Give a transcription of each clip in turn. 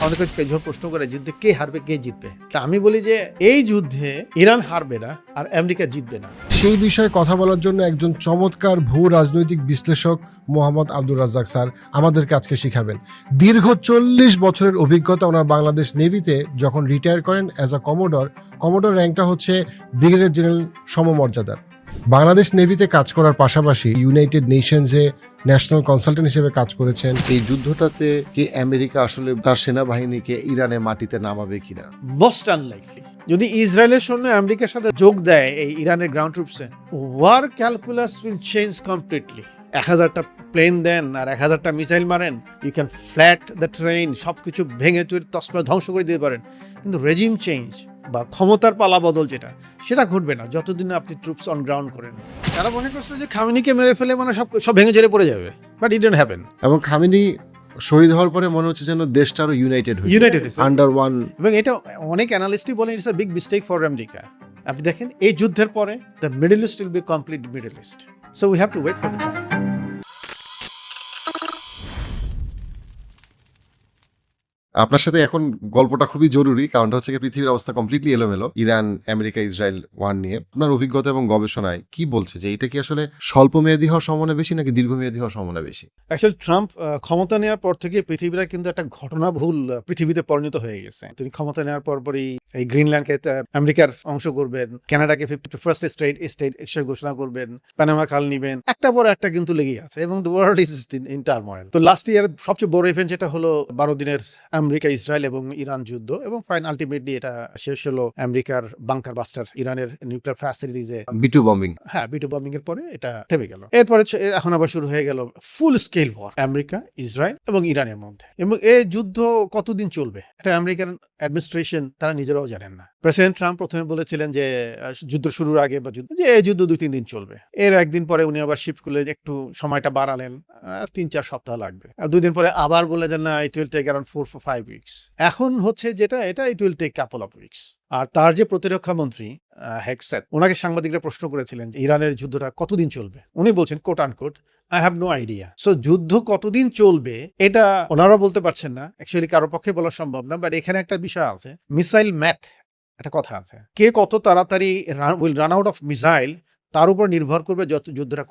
অনেকে যখন প্রশ্ন করে যুদ্ধে কে হারবে কে জিতবে, তা আমি বলি যে এই যুদ্ধে ইরান হারবে না আর আমেরিকা জিতবে না। সেই বিষয়ে কথা বলার জন্য একজন চমৎকার ভূ রাজনৈতিক বিশ্লেষক মোহাম্মদ আব্দুর রাজ্জাক স্যার আমাদেরকে আজকে শিখাবেন। দীর্ঘ 40 বছরের অভিজ্ঞতা ওনার। বাংলাদেশ নেভিতে যখন রিটায়ার করেন অ্যাজ আ কমোডর র্যাঙ্কটা হচ্ছে ব্রিগেডিয়ার জেনারেল সমমর্যাদার। বাংলাদেশ নেভিতে কাজ করার পাশাপাশি ইউনাইটেড নেশনসে ন্যাশনাল কনসালটেন্ট হিসেবে কাজ করেছেন। এই যুদ্ধটাতে কি আমেরিকা আসলে তার সেনাবাহিনীকে ইরানের মাটিতে নামাবে কিনা? Most unlikely. যদি ইসরায়েলের সৈন্য আমেরিকার সাথে যোগ দেয় এই ইরানের গ্রাউন্ড ট্রুপসে, war calculus will change completely. 1000টা প্লেন দেন আর 1000টা মিসাইল মারেন, you can flat the train, সবকিছু ভেঙে চুরে তসমায় ধ্বংস করে দিতে পারেন, কিন্তু রেজিম চেঞ্জ বা ক্ষমতার পালা বদল সেটা ঘটবে না যতদিন আপনি ট্রুপস অন গ্রাউন্ড করেন। তারা মনে করছিল যে খামেনিকে মেরে ফেলে মানে সব ভেঙে চুরে পড়ে যাবে, বাট ইট ডিডন্ট হ্যাপেন। এবং খামেনি শহীদ হওয়ার পরে মনে হচ্ছে যেন দেশটা আরো ইউনাইটেড হয়েছে আন্ডার ওয়ান। এবং এটা অনেক অ্যানালিস্টই বলেন it's a big mistake for America. আপনি দেখেন এই যুদ্ধের পরে the Middle East will be complete Middle East, so we have to wait for the time. আপনার সাথে এখন গল্পটা খুবই জরুরি, কারণটা হচ্ছে পৃথিবীর অবস্থা কমপ্লিটলি এলোমেলো ইরান আমেরিকা ইসরায়েল ওয়ার নিয়ে। আপনার অভিজ্ঞতা এবং গবেষণায় কি বলছে যে এটা কি আসলে স্বল্প মেয়াদী হওয়ার সম্ভাবনা বেশি নাকি দীর্ঘমেয়াদী হওয়ার সম্ভাবনা বেশি? অ্যাকচুয়ালি ট্রাম্প ক্ষমতা নেওয়ার পর থেকে পৃথিবীটা কিন্তু একটা ঘটনাবহুল পৃথিবীতে পরিণত হয়ে গেছে। তিনি ক্ষমতা নেওয়ার পরই এই গ্রিনল্যান্ডকে আমেরিকার অংশ করবেন, কানাডাকে 51st স্টেট হিসেবে ঘোষণা করবেন, পানামা খাল নিবেন, একটা পর একটা কিন্তু লেগেই আছে এবং the world is in turmoil. তো লাস্ট ইয়ার সবচেয়ে বড় ইভেন্ট যেটা হলো 12 দিনের আমেরিকা ইসরায়েল এবং ইরান যুদ্ধ, এবং আলটিমেটলি এটা শেষ হলো আমেরিকার বাংকার বাস্টার ইরানের নিউক্লিয়ার ফ্যাসিলিটিজে বিটু বম্বিং। হ্যাঁ, বিটু বম্বিং এর পরে এটা থেমে গেল। এরপরে এখন আবার শুরু হয়ে গেল full scale war America Israel এবং ইরানের মধ্যে। এবং এই যুদ্ধ কতদিন চলবে এটা আমেরিকান অ্যাডমিনিস্ট্রেশন তারা নিজেরাও জানেন না। প্রেসিডেন্ট ট্রাম্প প্রথমে বলেছিলেন যে যুদ্ধ শুরুর আগে বা যে এই যুদ্ধ 2-3 দিন চলবে। এর একদিন পরে উনি আবার শিফট করলে একটু সময়টা বাড়ালেন, 3-4 সপ্তাহ লাগবে। আর 2 দিন পরে আবার বলে যে না, it will take around 4-5 weeks. এখন হচ্ছে যেটা এটা it will take couple of weeks. আর তার যে প্রতিরক্ষা মন্ত্রী হেক্সেট, ওনাকে সাংবাদিকরা প্রশ্ন করেছিলেন যে ইরানের যুদ্ধটা কতদিন চলবে। উনি বলছেন coat unquote, I have no idea. So যুদ্ধ কতদিন চলবে এটা ওনারা বলতে পারছেন না, অ্যাকচুয়ালি কারোর পক্ষে বলা সম্ভব না। বাট এখানে একটা বিষয় আছে, মিসাইল ম্যাথ একটা কথা আছে, কে কত তাড়াতাড়ি will run out of missile তার উপর নির্ভর করবে যুদ্ধটা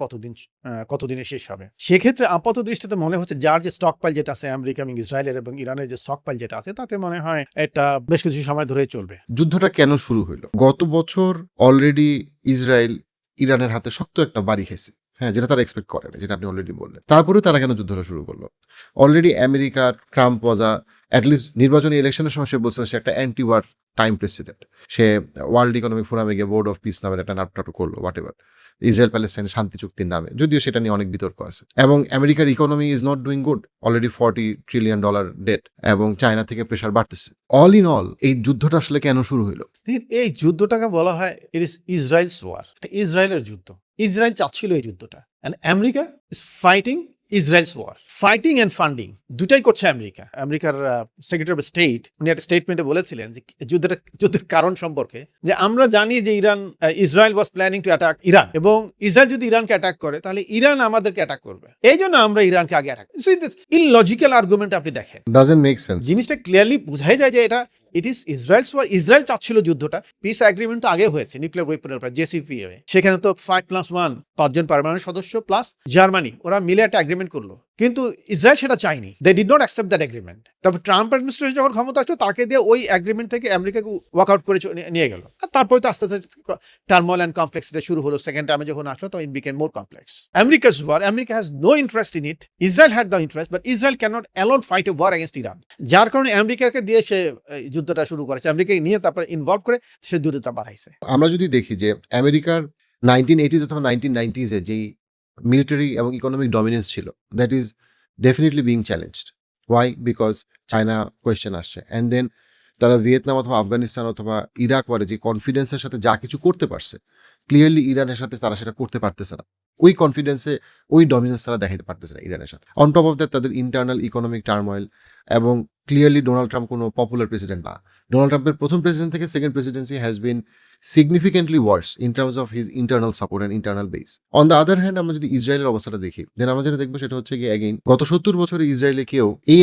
কতদিনে শেষ হবে। সেক্ষেত্রে আপাত দৃষ্টিতে মনে হচ্ছে যার যে স্টক পাইল যেটা আছে আমেরিকা এবং ইসরায়েলের এবং ইরানের যে স্টক পাইল যেটা আছে, তাতে মনে হয় এটা বেশ কিছু সময় ধরে চলবে। যুদ্ধটা কেন শুরু হইলো? গত বছর অলরেডি ইসরায়েল ইরানের হাতে শক্ত একটা বাড়ি খেয়েছে, হ্যাঁ, যেটা তারা এক্সপেক্ট করে না, যেটা আপনি অলরেডি বললেন। তারপরেও তারা কেন যুদ্ধটা শুরু করলো? অলরেডি আমেরিকার ট্রাম্প অ্যাটলিস্ট নির্বাচনী ইলেকশনের সময় সে বলছিল সে একটা অ্যান্টি ওয়ার টাইম প্রেসিডেন্ট। সে ওয়ার্ল্ড ইকোনমিক ফোরামে গিয়ে বোর্ড অফ পিস নামের একটা নাটক করলো, হোয়াট এভার, ইসরায়েল প্যালেস্টাইন শান্তি চুক্তির নামে, যদিও সেটা নিয়ে অনেক বিতর্ক আছে। এবং আমেরিকার economy is not doing good, already $40 trillion debt, এবং চায়না থেকে প্রেশার বাড়তেছে। অল ইন অল এই যুদ্ধটা আসলে কেন শুরু হইলো? এই যুদ্ধটাকে বলা হয় ইট ইজ ইসরায়েলস ওয়ার, এটা ইসরায়েলের যুদ্ধ। ইসরায়েল চাচ্ছিল এই যুদ্ধটা, and America is fighting Israel's war. Fighting and funding দুটাই করছে আমেরিকা। আমেরিকার সেক্রেটারি অফ স্টেট উনি একটা স্টেটমেন্টে বলেছিলেন যে যুদ্ধের কারণ সম্পর্কে, যে আমরা জানি যে Israel was planning to attack Iran, এবং ইসরায়েল যদি ইরানকে অ্যাটাক করে তাহলে ইরান আমাদেরকে অ্যাটাক করবে, এই জন্য আমরা ইরানকে আগে অ্যাটাক। ইললজিক্যাল আর্গুমেন্ট আপনি দেখেন, ডাজন্ট মেক সেন্স। জিনিসটা ক্লিয়ারলি বোঝাই যায় যে এটা it is Israel's war. Israel চাচ্ছিল যুদ্ধটা, পিস এগ্রিমেন্ট তো আগে হয়েছে নিউক্লিয়ার ওয়েপনের উপর, জেসিপিওএ, সেখানে তো 5+1 5জন পারমানেন্ট সদস্য প্লাস জার্মানি, ওরা মিলে একটা এগ্রিমেন্ট করলো, কিন্তু ইসরায়েল সেটা চায়নি। They did not accept that agreement. তারপর ট্রাম্প অ্যাডমিনিস্ট্রেশন যখন ক্ষমতা আসলো তাকে দিয়ে ওই এগ্রিমেন্ট থেকে আমেরিকাকে ওয়াক আউট করে নিয়ে গেল। আর তারপরে তো আস্তে আস্তে টার্মোইল অ্যান্ড কমপ্লেক্সিটি শুরু হলো। সেকেন্ড টাইমে যখন আসলো তো it became more complex. America's war, America has no interest in it, Israel had the interest, but Israel can not alone fight a war against Iran. যার কারণে আমেরিকাকে দিয়ে সে যুদ্ধটা শুরু করেছে, আমেরিকাকে নিয়ে তারপরে ইনভলভ করে সে যুদ্ধটা বাড়াইছে। আমরা যদি দেখি যে আমেরিকার 1980s অথবা 1990s যেই মিলিটারি এবং ইকোনমিক ডমিনেন্স ছিল, that is definitely being challenged. Why? Because China question আসছে, অ্যান্ড দেন তারা ভিয়েতনাম অথবা আফগানিস্তান অথবা ইরাক ওয়ারে যে কনফিডেন্সের সাথে যা কিছু করতে পারছে, ক্লিয়ারলি ইরানের সাথে তারা সেটা করতে পারতেছে না। ওই কনফিডেন্সে ওই ডমিনেন্স তারা দেখাতে পারতেছে না ইরানের সাথে। অন টপ অফ দ্যাট তাদের ইন্টারনাল ইকোনমিক টার্ময়েল, এবং ক্লিয়ারলি ডোনাল্ড ট্রাম্প কোনো পপুলার প্রেসিডেন্ট না। ডোনাল্ড ট্রাম্পের প্রথম প্রেসিডেন্ট থেকে second Presidency has been significantly worse in terms of his internal support and internal base. On the other hand, আমরা যদি ইসরায়েলের অবস্থাটা দেখি, দেন আমরা যেটা দেখবো সেটা হচ্ছে কি, অ্যাগেইন গত 70 বছরে ইসরায়েলে কেউ এই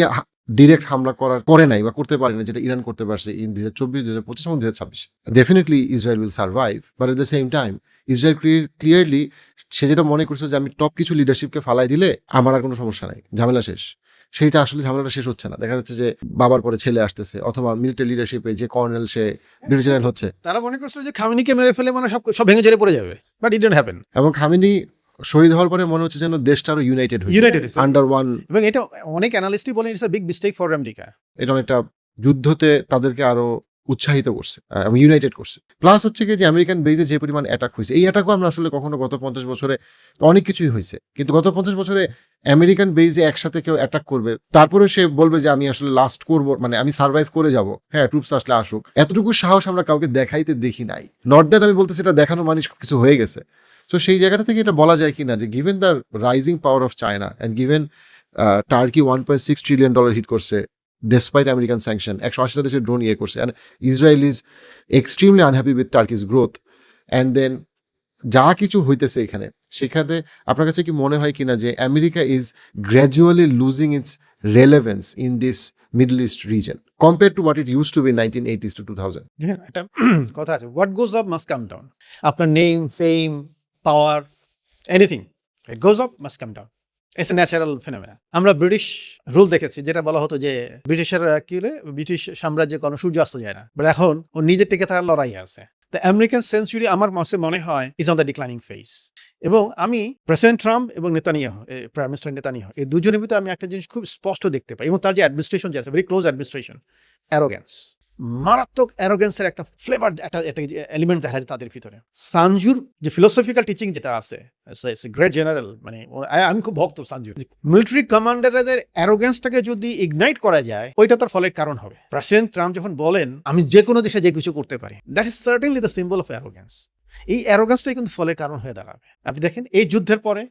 ডিরেক্ট হামলা করে নাই বা করতে পারে না যেটা ইরান করতে পারছে ইন 2024, 2025 এবং 2026। Definitely Israel will survive, but at the same time Israel clearly সে যেটা মনে করছে যে আমি টপ কিছু লিডারশিপকে ফালাই দিলে আমার আর কোনো সমস্যা নাই, ঝামেলা শেষ। সেইটা আসলে ঝামেলাটা শেষ হচ্ছে না। দেখা যাচ্ছে যে বাবার পরে ছেলে আসতেছে, অথবা মিলিটারি লিডারশিপে যে কর্নেল সে ব্রিগেডিয়ার জেনারেল হচ্ছে। তারা মনে করছিল যে খামেনিকে মেরে ফেলে মানে সব ভেঙে চলে পড়ে যাবে, বাট ইট ডিডন্ট হ্যাপেন। এবং খামেনি শহীদ হওয়ার পরে মনে হচ্ছে যেন দেশটা আরো ইউনাইটেড United হয়েছে। Under one. এবং এটা অনেক অ্যানালিস্টই বলেন it's a big mistake for America. এটা অনেকটা যুদ্ধতে তাদেরকে আরো উৎসাহিত করছে এবং ইউনাইটেড করছে। প্লাস হচ্ছে কি যে আমেরিকান বেজে যে পরিমাণ অ্যাটাক হয়েছে, এই অ্যাটাকও আমরা আসলে কখনো গত 50 বছরে অনেক কিছুই হয়েছে, কিন্তু গত 50 বছরে আমেরিকান বেজে একসাথে কেউ অ্যাটাক করবে তারপরে সে বলবে যে আমি আসলে লাস্ট করব, মানে আমি সার্ভাইভ করে যাব, হ্যাঁ ট্রুপস আসলে আসুক, এতটুকু সাহস আমরা কাউকে দেখাইতে দেখি নাই। নট দ্যাট আমি বলতেছি এটা দেখানো মানুষ কিছু হয়ে গেছে। তো সেই জায়গাটা থেকে এটা বলা যায় কিনা যে given the rising power of China and given Turkey $1.6 trillion hit করছে despite American sanction, 180টা দেশের ড্রোন ইয়ে করছে, and Israel is extremely unhappy with Turkey's growth. And then যা কিছু হইতেছে এখানে সেখানে আপনার কাছে কি মনে হয় কিনা যে America is gradually losing its relevance in this middle east region compare to what it use to be 1980s to 2000? হ্যাঁ, একটা কথা আছে, what goes up must come down. আপনার name, fame, power, anything it goes up must come down. It's a natural phenomena. আমরা British rule দেখেছি, যেটা বলা হতো যে ব্রিটিশের কি হলে ব্রিটিশ সাম্রাজ্যে কোনো সূর্য অস্ত যায় না, বাট এখন ও নিজের টিকে থাকার লড়াই আছে। দ্য আমেরিকান সেঞ্চুরি আমার মাসে মনে হয় is on the declining phase. এবং আমি প্রেসিডেন্ট ট্রাম্প এবং নেতানিয়াহু, প্রাইম মিনিস্টার নেতানিয়াহু, এই দুজনের ভিতরে আমি একটা জিনিস খুব স্পষ্ট দেখতে পাই, এবং তার যে অ্যাডমিনিস্ট্রেশন যে আছে, ভেরি ক্লোজ অ্যাডমিনিস্ট্রেশন, অ্যারোগ্যান্স, মারাত্মক অ্যারোগ্যান্সের একটা ফ্লেভার, একটা এলিমেন্ট দেখা যায় তাদের ভিতরে। সানজুর যে ফিলোসফিক্যাল টিচিং যেটা আছে, গ্রেট জেনারেল, মানে আমি খুব ভক্ত সানজুর। মিলিটারি কমান্ডারদের অ্যারোগ্যান্সটাকে যদি ইগনাইট করা যায়, ওইটা তার ফলের কারণ হবে। প্রেসিডেন্ট ট্রাম্প যখন বলেন আমি যে কোনো দেশে যে কিছু করতে পারি, that is certainly the symbol of arrogance. এই অ্যারোগ্যান্সটাই কিন্তু ফলের কারণ হয়ে দাঁড়াবে। আপনি দেখেন এই যুদ্ধের পরে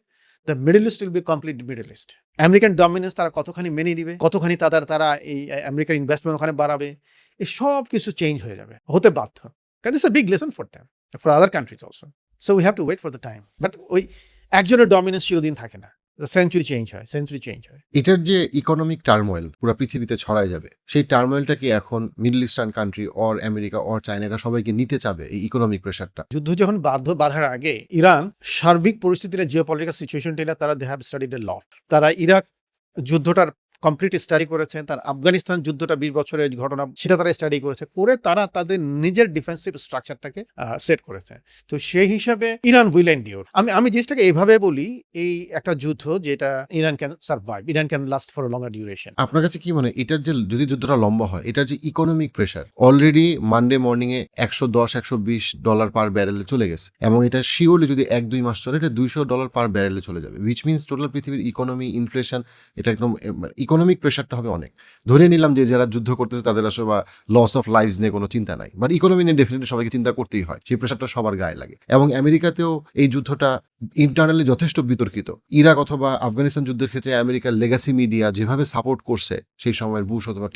the Middle East will be complete Middle east. American dominance তারা কতখানি মেনে নিবে, কতখানি তারা এই আমেরিকান ইনভেস্টমেন্ট ওখানে বাড়াবে, এই সব কিছু চেঞ্জ হয়ে যাবে, হতে বাধ্য। কারণ it's a big lesson for them, for other countries also. So we have to wait for the time. But ওই একজনের ডমিনেন্স চিরদিন থাকে না, সেঞ্চুরি চেঞ্জ হয়। এটার যে ইকোনমিক টার্মোয়েল পুরো পৃথিবীতে ছড়ায় যাবে, সেই টার্মোয়েলটা কি এখন middle eastern country or America or China এরা সবাইকে নিতে চাবে এই ইকোনমিক প্রেশারটা? যুদ্ধ যখন বাধার আগে ইরান সার্বিক পরিস্থিতির জিওপলিটিক্যাল সিচুয়েশনটা তারা দে হ্যাভ স্টাডিড এ লট। তারা ইরাক যুদ্ধটার কমপ্লিট স্টাডি করেছেন, তার আফগানিস্তান যুদ্ধটা 20 বছরের ঘটনা সেটা তারা স্টাডি করেছে, করে তারা তাদের নিজের ডিফেন্সিভ স্ট্রাকচারটাকে সেট করেছে। তো সেই হিসাবে ইরান উইল এন্ডিওর। আমি জিনিসটাকে এইভাবে বলি, এই একটা যুদ্ধ যেটা Iran can survive, Iran can last for longer duration. আপনার কাছে কি মনে হয় এটার যে যদি যুদ্ধটা লম্বা হয়, এটার যে economic pressure already Monday morning এ $110-120 পার ব্যারেলে চলে গেছে, এবং এটা শিওরলি যদি 1-2 মাস চলে এটা $200 পার ব্যারেলে চলে যাবে, উইচ মিনস টোটাল পৃথিবীর ইকোনমি, ইনফ্লেশন, এটা একদম ইকোনমিক প্রেশারটা হবে অনেক। ধরে নিলাম যে যারা যুদ্ধ করতেছে তাদের আসলে বা লস অফ লাইফস নিয়ে কোনো চিন্তা নাই, বাট ইকোনমি নিয়ে ডেফিনেটলি সবাইকে চিন্তা করতেই হয়, সেই প্রেশারটা সবার গায়ে লাগে। এবং আমেরিকাতেও এই যুদ্ধটা ইন্টারনালি যথেষ্ট বিতর্কিত। ইরাক অথবা আফগানিস্তান যুদ্ধের ক্ষেত্রে আমেরিকার লেগাসি মিডিয়া যেভাবে সাপোর্ট করছে সেই সময়ের বুশ অথবা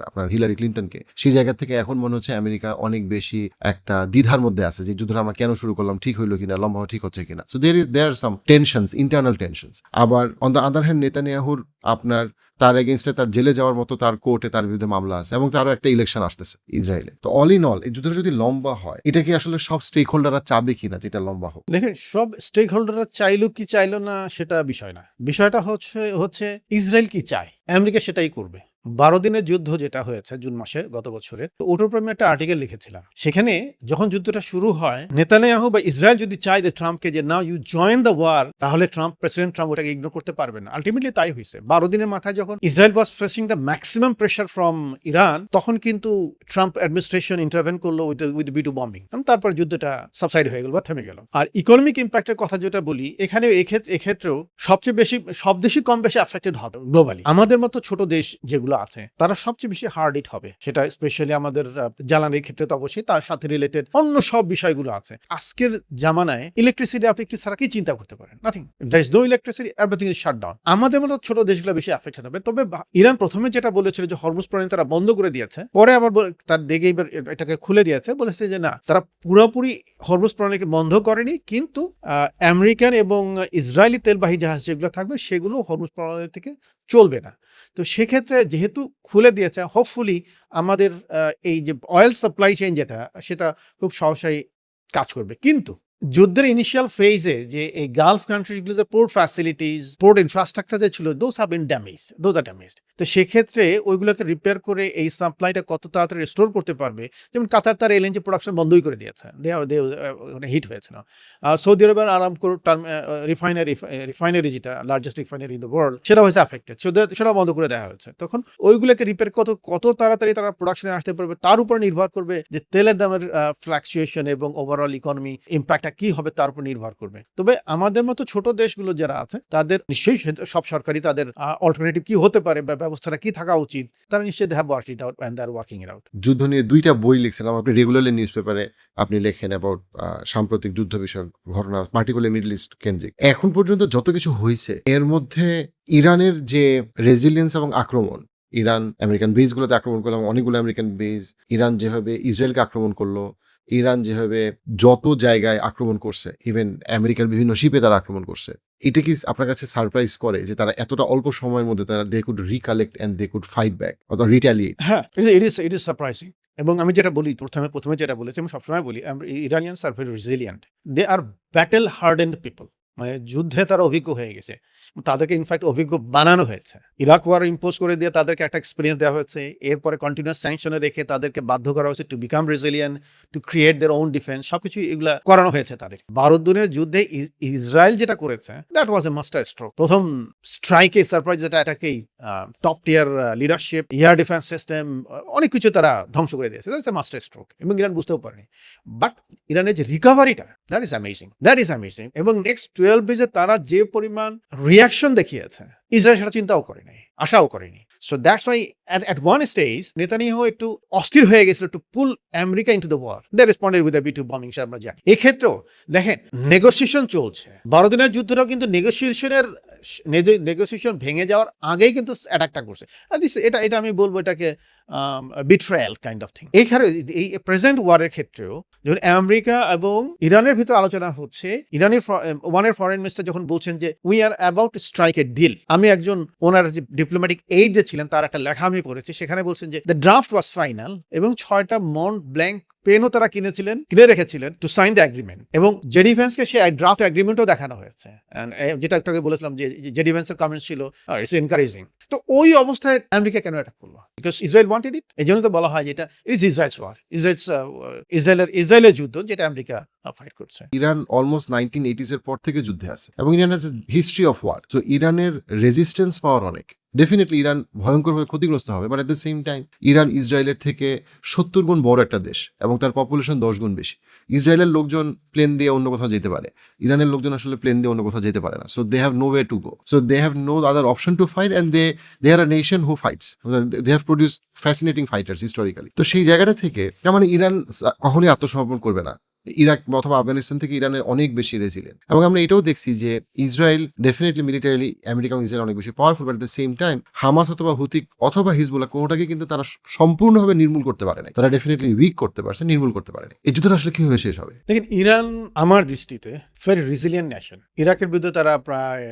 আপনার হিলারি ক্লিন্টনকে, সেই জায়গা থেকে এখন মনে হচ্ছে আমেরিকা অনেক বেশি একটা দ্বিধার মধ্যে আছে যে যুদ্ধটা আমরা কেন শুরু করলাম, ঠিক হইলো কিনা, লম্বা ঠিক হচ্ছে কিনা। So there are some tensions, internal tensions. আবার অন দ্য আদার হ্যান্ড নেতানিয়াহুর আপনার তার এগেনস্টে তার জেলে যাওয়ার মতো তার কোর্টে তার বিরুদ্ধে মামলা আছে, এবং তারও একটা ইলেকশন আসতেছে ইসরায়েলে। তো অল ইন অল এই যুদ্ধটা যদি লম্বা হয়, এটা কি আসলে সব স্টেক হোল্ডাররা চাবে কিনা যেটা লম্বা হোক? দেখেন, সব স্টেক হোল্ডাররা চাইলো কি চাইলো না সেটা বিষয় না, বিষয়টা হচ্ছে ইসরায়েল কি চায়, আমেরিকা সেটাই করবে। 12 দিনের যুদ্ধ যেটা হয়েছে জুন মাসে গত বছরে, তো ওটার উপর আমি একটা আর্টিকেল লিখেছিলাম। সেখানে যখন যুদ্ধটা শুরু হয়, নেতানিয়াহু বা ইসরায়েল যদি চায় যে ট্রাম্পকে যে now you join the war, তাহলে প্রেসিডেন্ট ট্রাম্প ওটাকে ইগনোর করতে পারবে না। আলটিমেটলি তাই হয়েছে। 12 দিনের মাথায় যখন Israel was facing the maximum pressure from Iran, তখন কিন্তু ট্রাম্প অ্যাডমিনিস্ট্রেশন ইন্টারভেন করলো উইথ B2 বম্বিং, তারপর যুদ্ধটা সাবসাইড হয়ে গেল বা থেমে গেল। আর ইকোনমিক ইম্প্যাক্টের কথা যেটা বলি, এখানে এক্ষেত্রেও সবচেয়ে বেশি, সব দেশই কম বেশি অ্যাফেক্টেড হবে গ্লোবালি। আমাদের মতো ছোট দেশ যেগুলো আছে তারা সবচেয়ে বেশি হার্ড হিট হবে, সেটা স্পেশালি আমাদের জ্বালানির ক্ষেত্রে তো অবশ্যই, তার সাথে রিলেটেড অন্য সব বিষয়গুলো আছে। আজকের জামানায় ইলেকট্রিসিটি আপনি একটু ছাড়া কি চিন্তা করতে পারেন? Nothing, there is no electricity, everything is shut down. আমাদের মতো ছোট দেশগুলো বেশি অ্যাফেক্টেড হবে। তবে ইরান প্রথমে যেটা বলেছিল যে হরমুজ প্রণালী তারা বন্ধ করে দিয়েছে, পরে আবার তার দেখে এটাকে খুলে দিয়েছে, বলেছে যে না, তারা পুরোপুরি হরমুজ প্রণালীকে বন্ধ করেনি, কিন্তু আমেরিকান এবং ইসরায়েলি তেলবাহী জাহাজ যেগুলো থাকবে সেগুলো হরমুজ প্রণালী থেকে চলবে না। তো সেক্ষেত্রে যেহেতু খুলে দিয়েছে, হোপফুলি আমাদের এই যে অয়েল সাপ্লাই চেইন যেটা, সেটা খুব সহসাই কাজ করবে। কিন্তু যুদ্ধের ইনিশিয়াল ফেজে যে এই গালফ কান্ট্রিগুলো যে পোর্ট ফ্যাসিলিটিস, পোর্ট ইনফ্রাস্ট্রাকচার যে ছিল, those have been damaged, those are damaged. তো সেক্ষেত্রে ওইগুলোকে রিপেয়ার করে এই সাপ্লাইটা কত তাড়াতাড়ি রেস্টোর করতে পারবে। যেমন কাতার তার এলএনজি প্রোডাকশন বন্ধই করে দিয়েছে, হিট হয়েছিল। সৌদি আরবের আরামকো রিফাইনারি যেটা largest refinery in the world, সেটা হয়েছে অ্যাফেক্টেড, সেটা বন্ধ করে দেওয়া হয়েছে। তখন ওইগুলোকে রিপেয়ার কত তাড়াতাড়ি তারা প্রোডাকশনে আসতে পারবে, তার উপর নির্ভর করবে যে তেলের দামের ফ্লাকচুয়েশন এবং ওভারঅল ইকোনমি ইম্প্যাক্টটা কি হবে, তার উপর নির্ভর করবে। তবে আমাদের মতো ছোট দেশগুলো যারা আছে, তাদের নিশ্চয়ই সব সরকারি তাদের অল্টারনেটিভ কি হতে পারে বা ব্যবস্থাটা কি থাকা উচিত, তারা নিশ্চয়ই they have worked it out and they are working it out. যুদ্ধ নিয়ে 2টা বই লিখছেন, আপনি রেগুলারলি নিউজ পেপারে আপনি লেখেন অ্যাবাউট সাম্প্রতিক যুদ্ধ বিষয়ক ঘটনা, পার্টিকুলার মিডল ইস্ট কেন্দ্রিক। এখন পর্যন্ত যত কিছু হয়েছে এর মধ্যে ইরানের যে রেজিলিয়েন্স এবং আক্রমণ, ইরান আমেরিকান বেসগুলোতে আক্রমণ করলো, অনেকগুলো আমেরিকান বেস, ইরান যেভাবে ইসরায়েলকে আক্রমণ করলো, ইরান যেভাবে যত জায়গায় আক্রমণ করছে, ইভেন আমেরিকার বিভিন্ন শিপে তারা আক্রমণ করছে, এটা কি আপনার কাছে সারপ্রাইজ করে যে তারা এতটা অল্প সময়ের মধ্যে তারা they could recollect and they could fight back অথবা রিটালিয়েট? হ্যাঁ, ইট ইজ সারপ্রাইজিং। এবং আমি যেটা বলি প্রথমে যেটা বলেছি, আমি সবসময় বলি, Iranians are very resilient, they are battle hardened people. মানে যুদ্ধে তারা অভিজ্ঞ হয়ে গেছে, তাদেরকে ইনফ্যাক্ট অভিজ্ঞ বানানো হয়েছে। ইরাক ওয়ার ইম্পোজ করে দিয়ে তাদেরকে একটা এক্সপিরিয়েন্স দেওয়া হয়েছে, এরপরে কন্টিনিউয়াস স্যাংশনে রেখে তাদেরকে বাধ্য করা হয়েছে to become resilient, to create their own defence, সবকিছু এগুলা করানো হয়েছে তাদের। ভারত দিনের যুদ্ধে ইসরায়েল যেটা করেছে, that was A master stroke. প্রথম স্ট্রাইকে সারপ্রাইজ, যেটা এটাকেই টপ টিয়ার লিডারশিপ, এয়ার ডিফেন্স সিস্টেম, অনেক কিছু তারা ধ্বংস করে দিয়েছে। দ্যাটস এ মাস্টার স্ট্রোক, এবং ইরান বুঝতেও পারেনি। বাট ইরানের যে রিকভারিটা, দ্যাট ইজ অ্যামেজিং। এবং নেক্সট 12 ডেজে তারা যে পরিমাণ রিয়াকশন দেখিয়েছে, ইসরায়েল সেটা চিন্তাও করে নাই, আশাও করেনি। So that's why at one stage Netanyahu একটু অস্থির হয়ে গেছিল to pull America into the war. They responded with a B2 bombing, আমরা জানি। এক্ষেত্রেও দেখেন নেগোসিয়েশন চলছে, 12 দিনের যুদ্ধটাও কিন্তু নেগোসিয়েশন ভেঙে যাওয়ার আগেই কিন্তু অ্যাটাকটা করছে। এটা আমি বলবো এটাকে বিট্রায়াল কাইন্ড অফ থিং। এইখানে এই প্রেজেন্ট ওয়ারের ক্ষেত্রেও যখন আমেরিকা এবং ইরানের ভিতর আলোচনা হচ্ছে, ওয়ানের ফরেন মিনিস্টার যখন বলছেন যে we are about to strike a deal, আমি একজন ওনার যে ডিপ্লোম্যাটিক এইড যে ছিলেন তার একটা লেখা আমি পড়েছি, সেখানে বলছেন যে দ্য ড্রাফট ওয়াজ ফাইনাল, এবং 6টা মন্ট ব্ল্যাঙ্ক পেনও তারা কিনে রেখেছিলেন টু সাইন দ্য এগ্রিমেন্ট, এবং জেডি ভ্যান্সকে সেই ড্রাফট এগ্রিমেন্টও দেখানো হয়েছে। যেটা একটাকে বলেছিলাম যে জেডি ভ্যান্সের কমেন্টস ছিল ইটস এনকারেজিং। তো ওই অবস্থায় আমেরিকা কেন এটা করলো? বিকজ ইসরায়েল ওয়ান্টেড ইট। এই জন্য তো বলা হয় যে এটা ইজ ইসরায়েলস ওয়ার, ইসরায়েলের যুদ্ধ, যেটা আমেরিকা ফাইট করছে। ইরান অলমোস্ট 1980s এর পর থেকে যুদ্ধে আছে, এবং Iran has history of war. So ইরানের রেজিস্ট্যান্স পাওয়ার অনেক, ডেফিনেটলি ইরান ভয়ঙ্করভাবে ক্ষতিগ্রস্ত হবে, but at the same time Iran ইসরায়েলের থেকে 70 গুণ বড় একটা দেশ, এবং তার পপুলেশন 10 গুণ বেশি। ইসরায়েলের লোকজন প্লেন দিয়ে অন্য কোথাও যেতে পারে, ইরানের লোকজন আসলে প্লেন দিয়ে অন্য কোথাও যেতে পারে না। So they have no way to go, so they have no other option to fight, and they are a nation who fights, they have produce fascinating fighters historically. তো সেই জায়গাটা থেকে তার মানে ইরান কখনোই আত্মসমর্পণ করবে না। ইরাক অথবা আফগানিস্তান থেকে ইরানের অনেক বেশি রেজিলিয়েন্ট, এবং আমরা এটাও দেখছি যে ইসরায়েল ডেফিনেটলি মিলিটারিলি আমেরিকা এবং ইসরায়েল অনেক বেশি powerful, but at the same time Hamas অথবা হুতি অথবা হিজবুল্লাহ কোনোটাকে কিন্তু তারা সম্পূর্ণভাবে নির্মূল করতে পারে না, তারা ডেফিনেটলি উইক করতে পারছে, নির্মূল করতে পারে না। এই যুদ্ধটা আসলে কিভাবে শেষ হবে? দেখেন, ইরান আমার দৃষ্টিতে ভেরি রিজিলিয়েন্ট নেশন। ইরাকের বিরুদ্ধে তারা প্রায়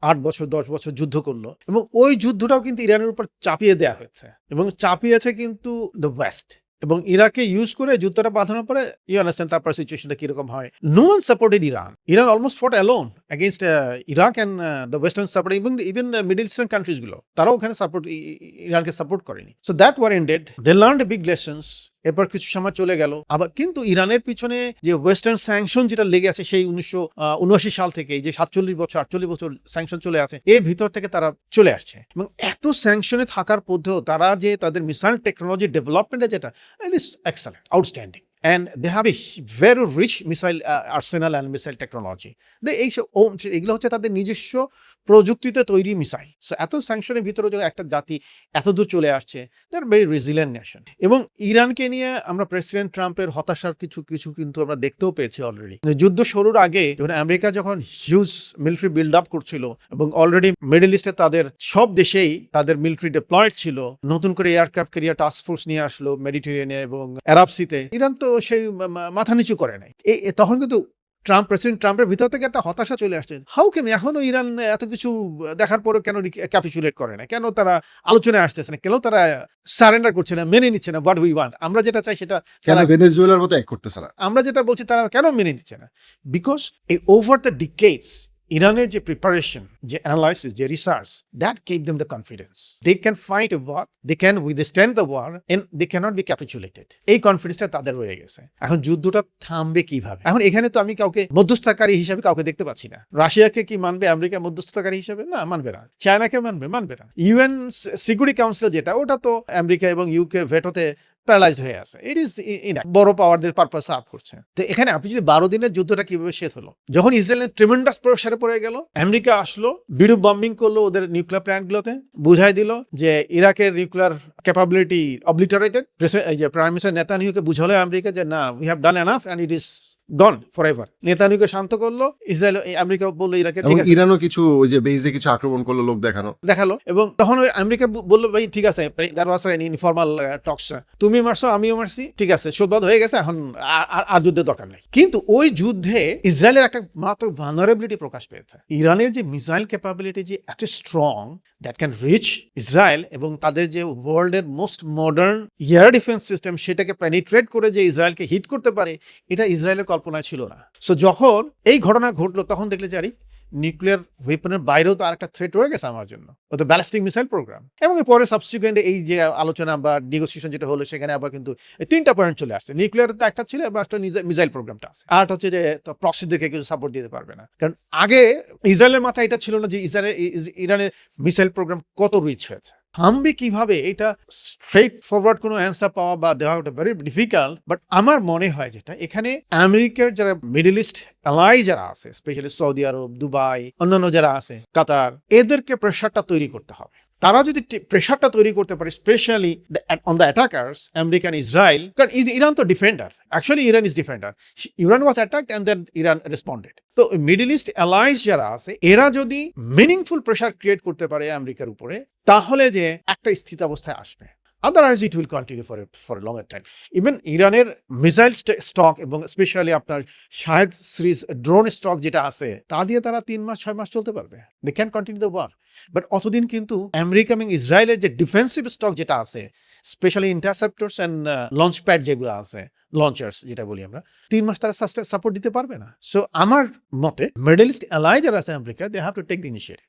8 বছর 10 বছর যুদ্ধ করলো, এবং ওই যুদ্ধটাও কিন্তু ইরানের উপর চাপিয়ে দেওয়া হয়েছে, এবং চাপিয়েছে কিন্তু দ্য ওয়েস্ট। এবং ইরাকে ইউজ করে যুদ্ধটা বাঁধানোর পরে ইউ আন্ডারস্ট্যান্ড তারপর সিচুয়েশনটা কিরকম হয়। No one supported Iran almost fought alone against Iraq and the western support, even the middle eastern countries গুলো, তারাও ওখানে ইরানকে সাপোর্ট করেনি। So that war ended, they learned big lessons. এরপর কিছু সময় চলে গেল, আবার কিন্তু ইরানের পিছনে যে ওয়েস্টার্ন স্যাংশন যেটা লেগে আছে সেই 1979 সাল থেকে, যে 47 বছর 48 বছর স্যাংশন চলে আছে, এর ভিতর থেকে তারা চলে আসছে। এবং এত স্যাংশনে থাকার মধ্যেও তারা যে তাদের মিসাইল টেকনোলজি ডেভেলপমেন্টে যেটা, it is excellent, outstanding, and they have a very rich missile arsenal and missile technology. এগুলো হচ্ছে তাদের নিজস্ব প্রযুক্তিতে তৈরি মিসাইল। সো এত স্যাংশনের ভিতরে যদি একটা জাতি এত দূর চলে আসছে, দে আর ভেরি রেজিলিয়েন্ট নেশন। এবং ইরানকে নিয়ে আমরা প্রেসিডেন্ট ট্রাম্পের হতাশার কিছু কিন্তু আমরা দেখতেও পেয়েছি অলরেডি। যুদ্ধ শুরুর আগে যখন আমেরিকা যখন হিউজ মিলিটারি বিল্ড আপ করছিল, এবং অলরেডি মিডল ইস্টে তাদের সব দেশেই তাদের মিলিটারি ডিপ্লয়েড ছিল, নতুন করে এয়ারক্রাফট ক্যারিয়ার টাস্ক ফোর্স নিয়ে আসলো মেডিটেরিয়ানে এবং আরব সিতে, ইরান তো সেই মাথা নিচু করে নাই। তখন কিন্তু প্রেসিডেন্ট ট্রাম্পের ভিতর থেকে একটা হতাশা চলে আসছে। হাউ কেন এখনো ইরান এত কিছু দেখার পরে কেন ক্যাপিচুলেট করে না, কেন তারা আলোচনায় আসতেছে না, কেন তারা সারেন্ডার করছে না, মেনে নিচ্ছে না হোয়াট উই ওয়ান্ট, আমরা যেটা চাই সেটা কেন ভেনেজুয়েলার মতো এক করতেছে না? আমরা যেটা বলছি তারা কেন মেনে নিচ্ছে না? বিকজ এই ওভার দ্য ডিকেডস ইরানের যে প্রিপারেশন, যে অ্যানালাইসিস, যে research, that gave them the confidence they can fight a war, they can withstand the war and they can't be capitulated. এই কনফিডেন্সটা তাদের রয়ে গেছে। এখন যুদ্ধটা থামবে কিভাবে? এখন এখানে তো আমি কাউকে মধ্যস্থতাকারী হিসাবে কাউকে দেখতে পাচ্ছি না। রাশিয়াকে কি মানবে আমেরিকা মধ্যস্থতাকারী হিসাবে? না, মানবে না। চায়নাকে মানবে না। ইউএন সিকিউরিটি কাউন্সিল যেটা, ওটা তো আমেরিকা এবং ইউকে ভেটোতে প্যারালাইজড হয়ে আছে। ইট ইজ বড় পাওয়ারদের পারপাস সার্ভ করছে। তো এখানে আপনি যদি 12 দিনের যুদ্ধটা কিভাবে শেষ হলো, যখন ইসরায়েলের ট্রিমেন্ডাস প্রেসারে পড়ে গেল, আমেরিকা আসলো, বিডু বম্বিং করলো ওদের নিউক্লিয়ার প্ল্যান্টগুলোতে, বুঝাই দিল যে ইরাকের নিউক্লিয়ার ক্যাপাবিলিটি অবলিটারেটেড। এই যে প্রাইম মিনিস্টার নেতানিয়াহুকে বুঝালো আমেরিকা যে না, we have done enough and it is gone forever. নেতানিয়াহুকে শান্ত করলো ইসরায়েল, আমেরিকা বললো ইরাকে ঠিক আছে। ইরানও কিছু ওই যে বেজে কিছু আক্রমণ করলো, লোক দেখালো, এবং তখন ওই আমেরিকা বললো ভাই ঠিক আছে, that was an informal talks, তুমি মারছো আমিও মারছি, ঠিক আছে, শোধবাদ হয়ে গেছে, এখন আর যুদ্ধের দরকার নেই। কিন্তু ওই যুদ্ধে ইসরায়েলের একটা মাত্র ভালনারেবিলিটি প্রকাশ পেয়েছে। ইরানের যে মিসাইল ক্যাপাবিলিটি যে এত strong, that can reach Israel, এবং তাদের যে ওয়ার্ল্ডের most modern air defence system, সেটাকে পেনিট্রেট করে যে ইসরায়েলকে হিট করতে পারে, এটা ইসরায়েলের কল্পনায় ছিল না। সো যখন এই ঘটনা ঘটলো, তখন দেখলে যে আরে নিউক্লিয়ার ওয়েপনের বাইরেও তো আরেকটা থ্রেট রয়ে গেছে আমার জন্য, ওদের ব্যালিস্টিক মিসাইল প্রোগ্রাম। এবং পরে সাবসিকুয়েন্ট এই যে আলোচনা বা নেগোসিয়েশন যেটা হলো, সেখানে আবার কিন্তু 3টা পয়েন্ট চলে আসছে। নিউক্লিয়ার তো একটা ছিল, এবং একটা মিসাইল প্রোগ্রামটা আছে। আর হচ্ছে যে প্রক্সিদেরকে কিছু সাপোর্ট দিতে পারবে না। কারণ আগে ইসরায়েলের মাথায় এটা ছিল না যে ইরানের মিসাইল প্রোগ্রাম কত রিচ হয়েছে। থামবে কিভাবে, এটা স্ট্রেট ফরওয়ার্ড কোনো অ্যান্সার পাওয়া বা দেওয়া ওটা ভেরি ডিফিকাল্ট। বাট আমার মনে হয় যেটা এখানে আমেরিকার যারা মিডল ইস্ট অ্যালাই যারা আছে, স্পেশালি সৌদি আরব, দুবাই, অন্যান্য যারা আছে, কাতার, এদেরকে প্রেশারটা তৈরি করতে হবে। তারা যদি প্রেশারটা তৈরি করতে পারে, specially on the attackers, America and Israel, কারণ ইরান তো defender, actually Iran is defender, Iran was attacked and then Iran responded. তো মিডল ইস্ট অ্যালায়েন্স যারা আছে, এরা যদি মিনিংফুল প্রেশার ক্রিয়েট করতে পারে আমেরিকার উপরে, তাহলে যে একটা স্থিতাবস্থায় আসবে। Otherwise, it will continue for a longer time. Even ইরানের মিসাইল স্টক এবং স্পেশালি আপনার শাহেদ সিরিজ ড্রোন স্টক যেটা আছে, তা দিয়ে তারা 3 মাস 6 মাস চলতে পারবে। They can continue the war. But অতদিন কিন্তু আমেরিকা এবং ইসরায়েলের যে ডিফেন্সিভ স্টক যেটা আছে, স্পেশালি ইন্টারসেপ্টরস অ্যান্ড লঞ্চ প্যাড যেগুলো আছে, লঞ্চার্স যেটা বলি আমরা, 3 মাস তারা সাপোর্ট দিতে পারবে না। সো আমার মতে মিডল ইস্ট অ্যালাই যারা আছে America, they have to take the initiative.